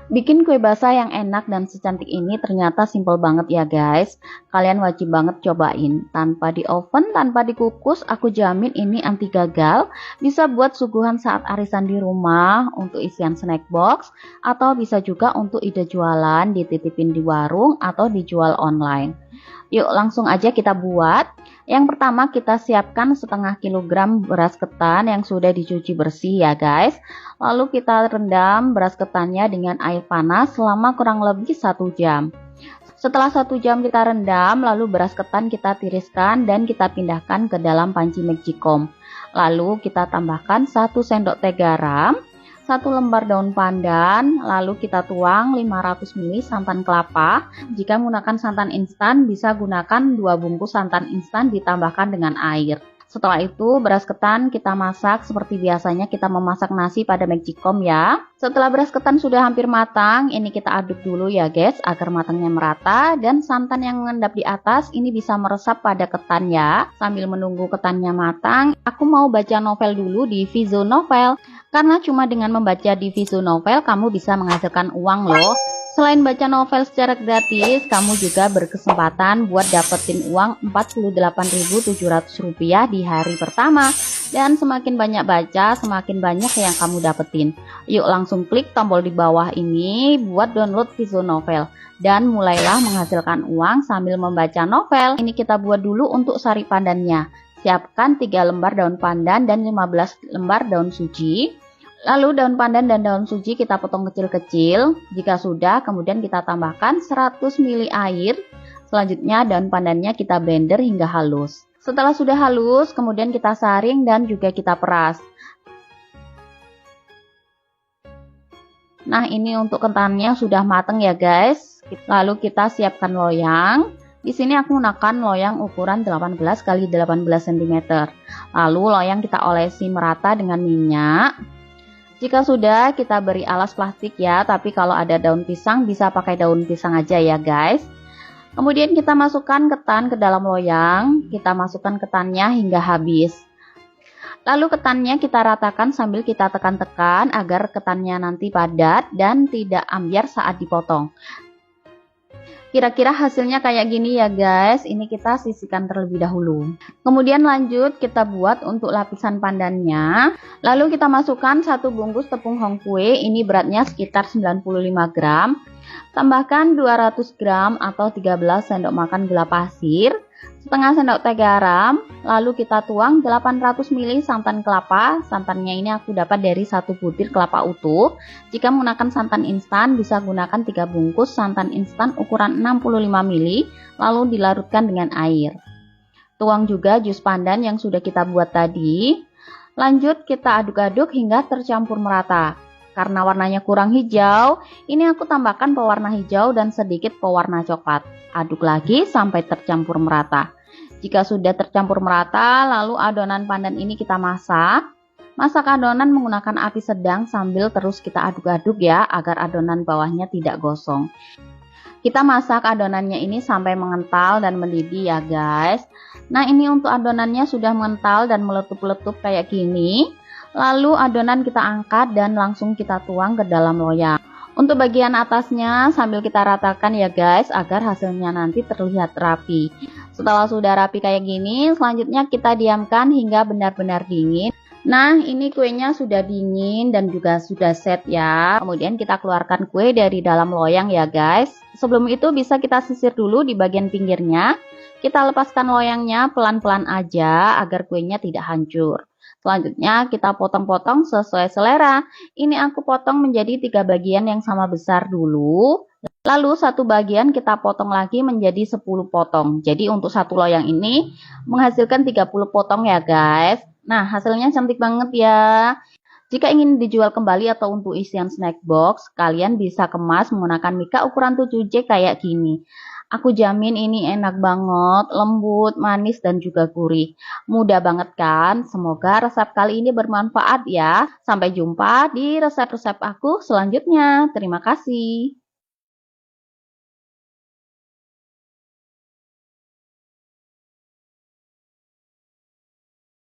Bikin kue basah yang enak dan secantik ini ternyata simpel banget ya guys. Kalian wajib banget cobain. Tanpa di oven, tanpa dikukus, aku jamin ini anti gagal. Bisa buat suguhan saat arisan di rumah, untuk isian snack box, atau bisa juga untuk ide jualan, dititipin di warung atau dijual online. Yuk langsung aja kita buat. Yang pertama kita siapkan setengah kilogram beras ketan yang sudah dicuci bersih ya guys. Lalu kita rendam beras ketannya dengan air panas selama kurang lebih 1 jam. Setelah 1 jam kita rendam, lalu beras ketan kita tiriskan dan kita pindahkan ke dalam panci magicom. Lalu kita tambahkan 1 sendok teh garam, 1 lembar daun pandan, lalu kita tuang 500 ml santan kelapa. Jika menggunakan santan instan, bisa gunakan 2 bungkus santan instan ditambahkan dengan air. Setelah itu beras ketan kita masak seperti biasanya kita memasak nasi pada magicom ya. Setelah beras ketan sudah hampir matang, ini kita aduk dulu ya guys agar matangnya merata, dan santan yang mengendap di atas ini bisa meresap pada ketan ya. Sambil menunggu ketannya matang, aku mau baca novel dulu di Vizo Novel. Karena cuma dengan membaca di Vizo Novel kamu bisa menghasilkan uang loh. Selain baca novel secara gratis, kamu juga berkesempatan buat dapetin uang Rp48.700 di hari pertama. Dan semakin banyak baca, semakin banyak yang kamu dapetin. Yuk langsung klik tombol di bawah ini buat download Vizo Novel. Dan mulailah menghasilkan uang sambil membaca novel. Ini kita buat dulu untuk sari pandannya. Siapkan 3 lembar daun pandan dan 15 lembar daun suji. Lalu daun pandan dan daun suji kita potong kecil-kecil. Jika sudah, kemudian kita tambahkan 100 ml air. Selanjutnya daun pandannya kita blender hingga halus. Setelah sudah halus, kemudian kita saring dan juga kita peras. Nah, ini untuk ketannya sudah matang ya guys. Lalu kita siapkan loyang. Di sini aku menggunakan loyang ukuran 18 x 18 cm. Lalu loyang kita olesi merata dengan minyak. Jika sudah, kita beri alas plastik ya, tapi kalau ada daun pisang bisa pakai daun pisang aja ya guys. Kemudian kita masukkan ketan ke dalam loyang, kita masukkan ketannya hingga habis. Lalu ketannya kita ratakan sambil kita tekan-tekan agar ketannya nanti padat dan tidak ambyar saat dipotong. Kira-kira hasilnya kayak gini ya guys. Ini kita sisihkan terlebih dahulu. Kemudian lanjut kita buat untuk lapisan pandannya. Lalu kita masukkan 1 bungkus tepung hongkue. Ini beratnya sekitar 95 gram. Tambahkan 200 gram atau 13 sendok makan gula pasir, setengah sendok teh garam. Lalu kita tuang 800 ml santan kelapa. Santannya ini aku dapat dari 1 butir kelapa utuh. Jika menggunakan santan instan, bisa gunakan 3 bungkus santan instan ukuran 65 ml, lalu dilarutkan dengan air. Tuang juga jus pandan yang sudah kita buat tadi. Lanjut kita aduk-aduk hingga tercampur merata. Karena warnanya kurang hijau, ini aku tambahkan pewarna hijau dan sedikit pewarna coklat. Aduk lagi sampai tercampur merata. Jika sudah tercampur merata, lalu adonan pandan ini kita masak. Masak adonan menggunakan api sedang sambil terus kita aduk-aduk ya, agar adonan bawahnya tidak gosong. Kita masak adonannya ini sampai mengental dan mendidih ya guys. Nah, ini untuk adonannya sudah mengental dan meletup-letup kayak gini. Lalu adonan kita angkat dan langsung kita tuang ke dalam loyang. Untuk bagian atasnya sambil kita ratakan ya guys, agar hasilnya nanti terlihat rapi. Setelah sudah rapi kayak gini, selanjutnya kita diamkan hingga benar-benar dingin. Nah, ini kuenya sudah dingin dan juga sudah set ya. Kemudian kita keluarkan kue dari dalam loyang ya guys. Sebelum itu bisa kita sisir dulu di bagian pinggirnya. Kita lepaskan loyangnya pelan-pelan aja agar kuenya tidak hancur. Selanjutnya kita potong-potong sesuai selera. Ini aku potong menjadi 3 bagian yang sama besar dulu. Lalu 1 bagian kita potong lagi menjadi 10 potong. Jadi untuk 1 loyang ini menghasilkan 30 potong ya guys. Nah, hasilnya cantik banget ya. Jika ingin dijual kembali atau untuk isian snack box, kalian bisa kemas menggunakan mika ukuran 7J kayak gini. Aku jamin ini enak banget, lembut, manis, dan juga gurih. Mudah banget kan? Semoga resep kali ini bermanfaat ya. Sampai jumpa di resep-resep aku selanjutnya. Terima kasih.